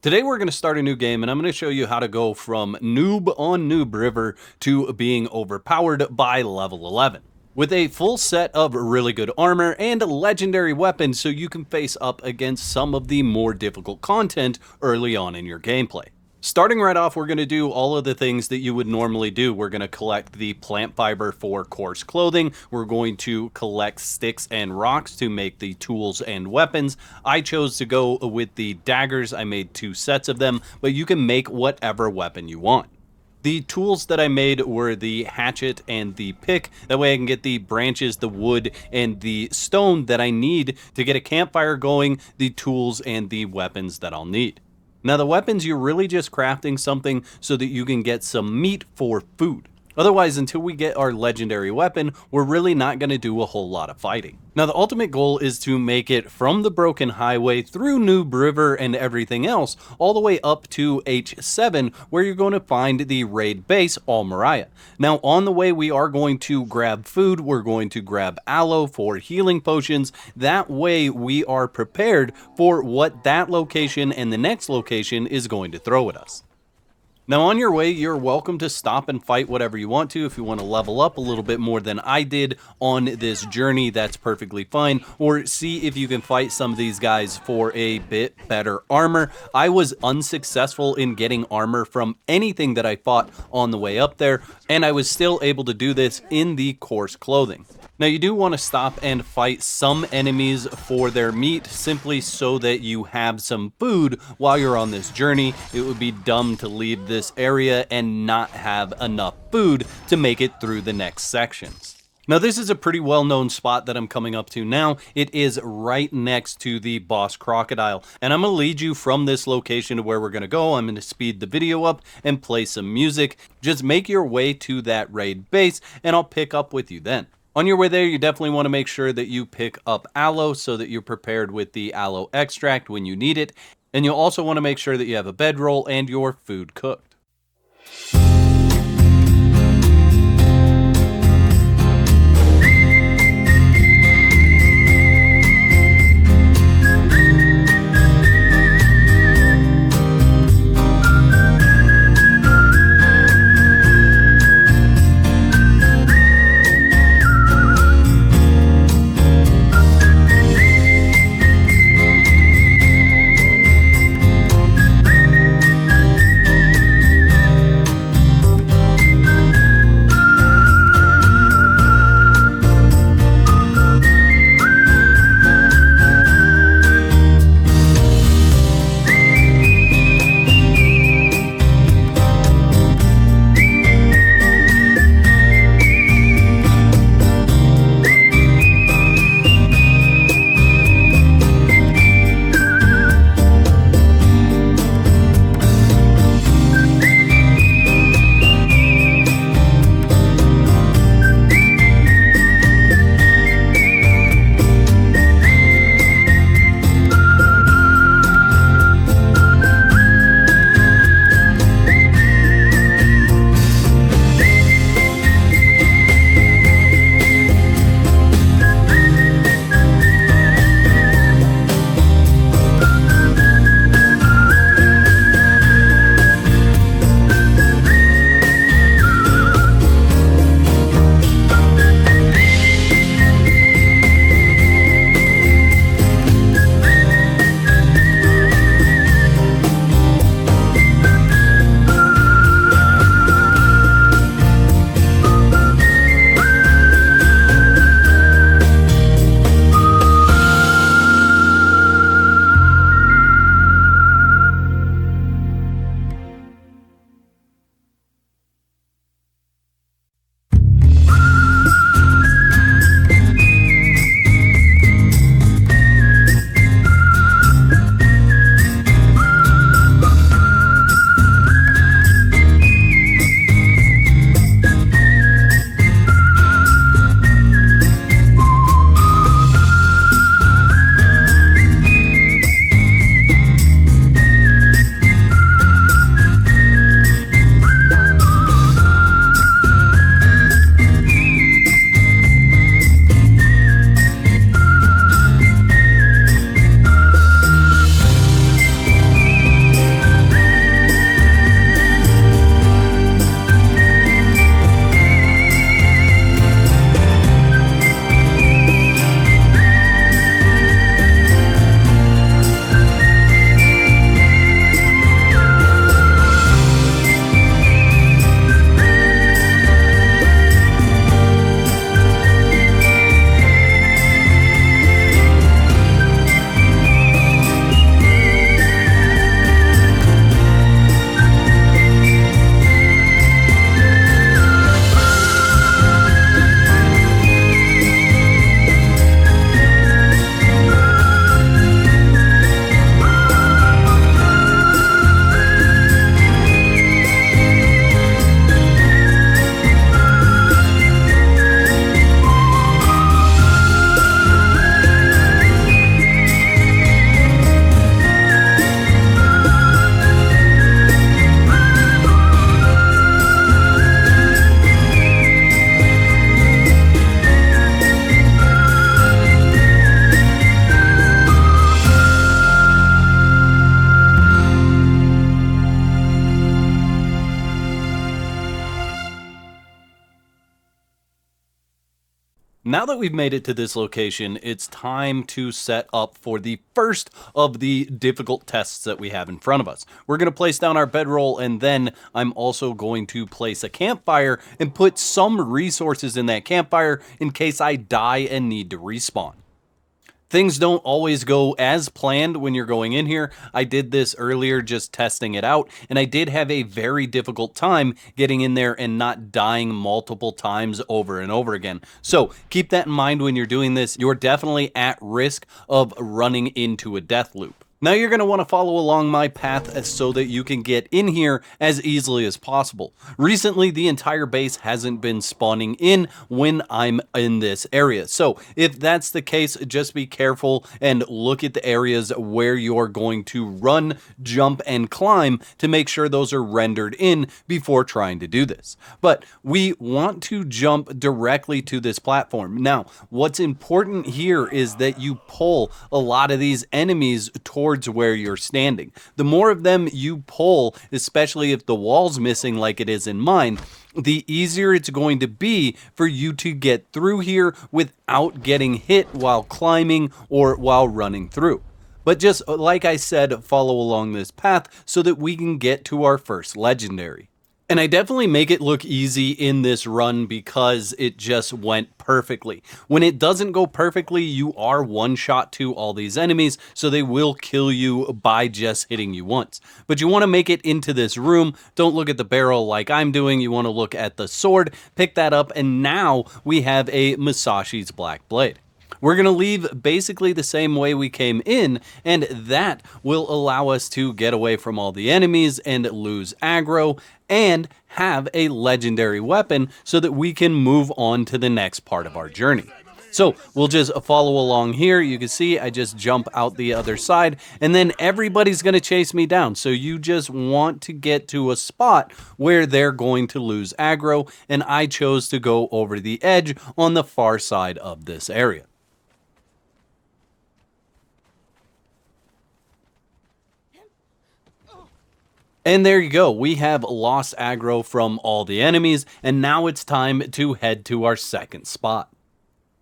Today we're going to start a new game and I'm going to show you how to go from noob on Noob River to being overpowered by level 11. With a full set of really good armor and legendary weapons so you can face up against some of the more difficult content early on in your gameplay. Starting right off, we're going to do all of the things that you would normally do. We're going to collect the plant fiber for coarse clothing. We're going to collect sticks and rocks to make the tools and weapons. I chose to go with the daggers. I made 2 sets of them, but you can make whatever weapon you want. The tools that I made were the hatchet and the pick. That way I can get the branches, the wood, and the stone that I need to get a campfire going, the tools and the weapons that I'll need. Now the weapons, you're really just crafting something so that you can get some meat for food. Otherwise, until we get our legendary weapon, we're really not going to do a whole lot of fighting. Now the ultimate goal is to make it from the broken highway through Noob River and everything else all the way up to H7 where you're going to find the raid base Al Mariah. Now on the way we are going to grab food, we're going to grab aloe for healing potions. That way we are prepared for what that location and the next location is going to throw at us. Now on your way, you're welcome to stop and fight whatever you want to. If you want to level up a little bit more than I did on this journey, that's perfectly fine. Or see if you can fight some of these guys for a bit better armor. I was unsuccessful in getting armor from anything that I fought on the way up there, and I was still able to do this in the coarse clothing. Now you do want to stop and fight some enemies for their meat simply so that you have some food while you're on this journey. It would be dumb to leave this area and not have enough food to make it through the next sections. Now this is a pretty well-known spot that I'm coming up to now. It is right next to the boss crocodile, and I'm going to lead you from this location to where we're going to go. I'm going to speed the video up and play some music. Just make your way to that raid base and I'll pick up with you then. On your way there, you definitely want to make sure that you pick up aloe so that you're prepared with the aloe extract when you need it. And you'll also want to make sure that you have a bedroll and your food cooked. Now that we've made it to this location, it's time to set up for the first of the difficult tests that we have in front of us. We're going to place down our bedroll, and then I'm also going to place a campfire and put some resources in that campfire in case I die and need to respawn. Things don't always go as planned when you're going in here. I did this earlier just testing it out, and I did have a very difficult time getting in there and not dying multiple times over and over again. So keep that in mind when you're doing this. You're definitely at risk of running into a death loop. Now you're going to want to follow along my path so that you can get in here as easily as possible. Recently, the entire base hasn't been spawning in when I'm in this area. So if that's the case, just be careful and look at the areas where you're going to run, jump, and climb to make sure those are rendered in before trying to do this. But we want to jump directly to this platform. Now, what's important here is that you pull a lot of these enemies towards where you're standing. The more of them you pull, especially if the wall's missing like it is in mine, the easier it's going to be for you to get through here without getting hit while climbing or while running through. But just like I said, follow along this path so that we can get to our first legendary. And I definitely make it look easy in this run because it just went perfectly. When it doesn't go perfectly, you are one shot to all these enemies, so they will kill you by just hitting you once. But you want to make it into this room. Don't look at the barrel like I'm doing. You want to look at the sword, pick that up, and now we have a Musashi's Black Blade. We're going to leave basically the same way we came in, and that will allow us to get away from all the enemies and lose aggro and have a legendary weapon so that we can move on to the next part of our journey. So we'll just follow along here. You can see I just jump out the other side, and then everybody's going to chase me down. So you just want to get to a spot where they're going to lose aggro, and I chose to go over the edge on the far side of this area. And there you go, we have lost aggro from all the enemies, and now it's time to head to our second spot.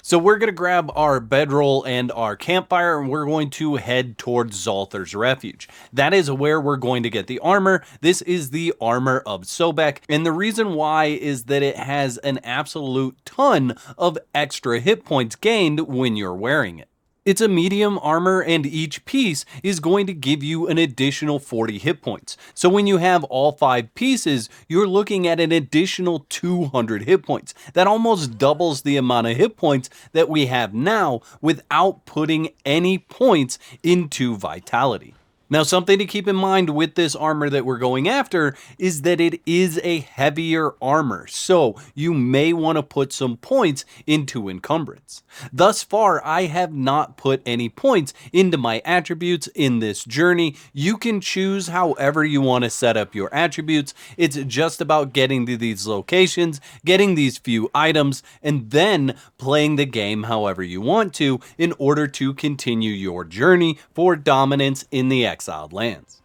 So we're going to grab our bedroll and our campfire, and we're going to head towards Zolthar's Refuge. That is where we're going to get the armor. This is the armor of Sobek, and the reason why is that it has an absolute ton of extra hit points gained when you're wearing it. It's a medium armor, and each piece is going to give you an additional 40 hit points. So when you have all 5 pieces, you're looking at an additional 200 hit points. That almost doubles the amount of hit points that we have now without putting any points into vitality. Now, something to keep in mind with this armor that we're going after is that it is a heavier armor, so you may want to put some points into encumbrance. Thus far, I have not put any points into my attributes in this journey. You can choose however you want to set up your attributes. It's just about getting to these locations, getting these few items, and then playing the game however you want to in order to continue your journey for dominance in the Exiled Lands.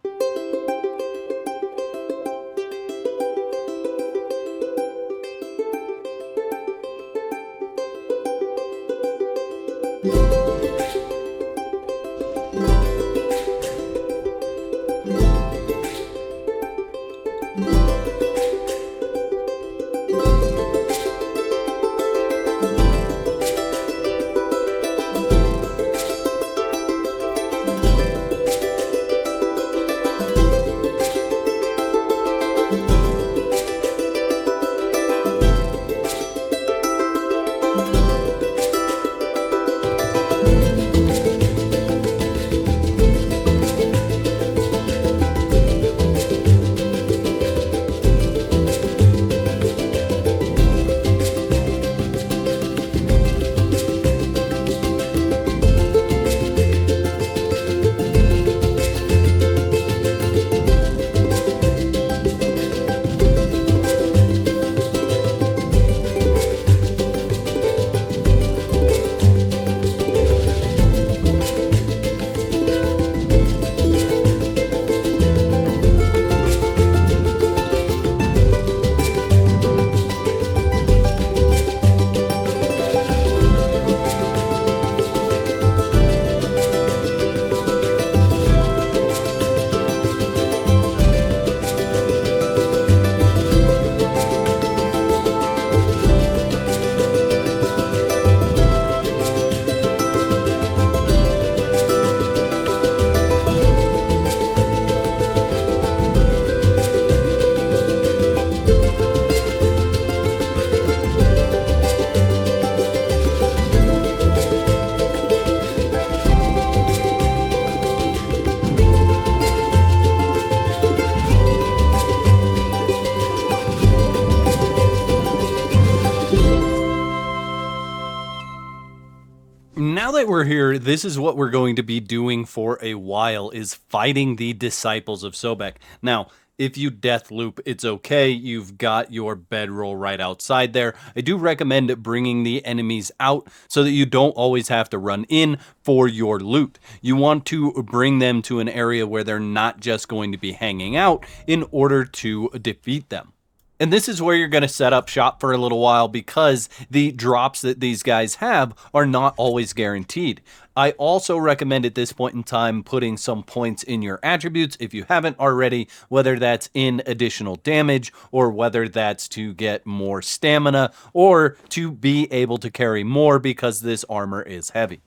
that we're here, this is what we're going to be doing for a while, is fighting the Disciples of Sobek. Now, if you death loop, it's okay. You've got your bedroll right outside there. I do recommend bringing the enemies out so that you don't always have to run in for your loot. You want to bring them to an area where they're not just going to be hanging out in order to defeat them. And this is where you're going to set up shop for a little while, because the drops that these guys have are not always guaranteed. I also recommend at this point in time putting some points in your attributes if you haven't already, whether that's in additional damage or whether that's to get more stamina or to be able to carry more because this armor is heavy.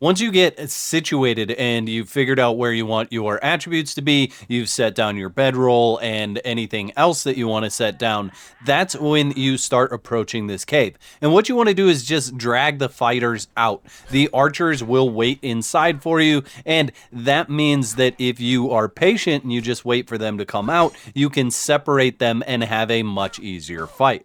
Once you get situated and you've figured out where you want your attributes to be, you've set down your bedroll and anything else that you want to set down, that's when you start approaching this cave. And what you want to do is just drag the fighters out. The archers will wait inside for you, and that means that if you are patient and you just wait for them to come out, you can separate them and have a much easier fight.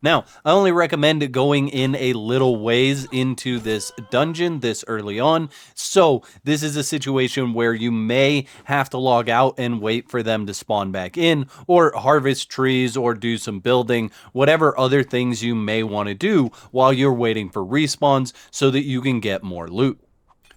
Now, I only recommend going in a little ways into this dungeon this early on, so this is a situation where you may have to log out and wait for them to spawn back in, or harvest trees, or do some building, whatever other things you may want to do while you're waiting for respawns so that you can get more loot.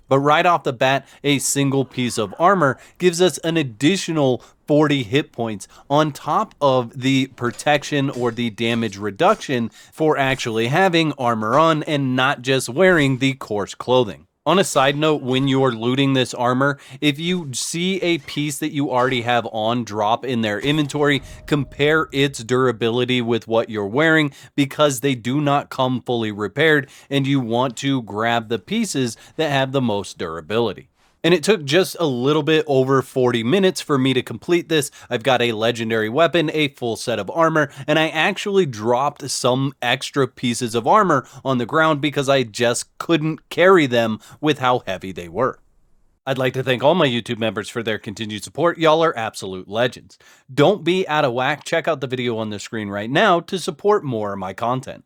But right off the bat, a single piece of armor gives us an additional 40 hit points on top of the protection or the damage reduction for actually having armor on and not just wearing the coarse clothing. On a side note, when you're looting this armor, if you see a piece that you already have on drop in their inventory, compare its durability with what you're wearing, because they do not come fully repaired, and you want to grab the pieces that have the most durability. And it took just a little bit over 40 minutes for me to complete this. I've got a legendary weapon, a full set of armor, and I actually dropped some extra pieces of armor on the ground because I just couldn't carry them with how heavy they were. I'd like to thank all my YouTube members for their continued support. Y'all are absolute legends. Don't be out of whack. Check out the video on the screen right now to support more of my content.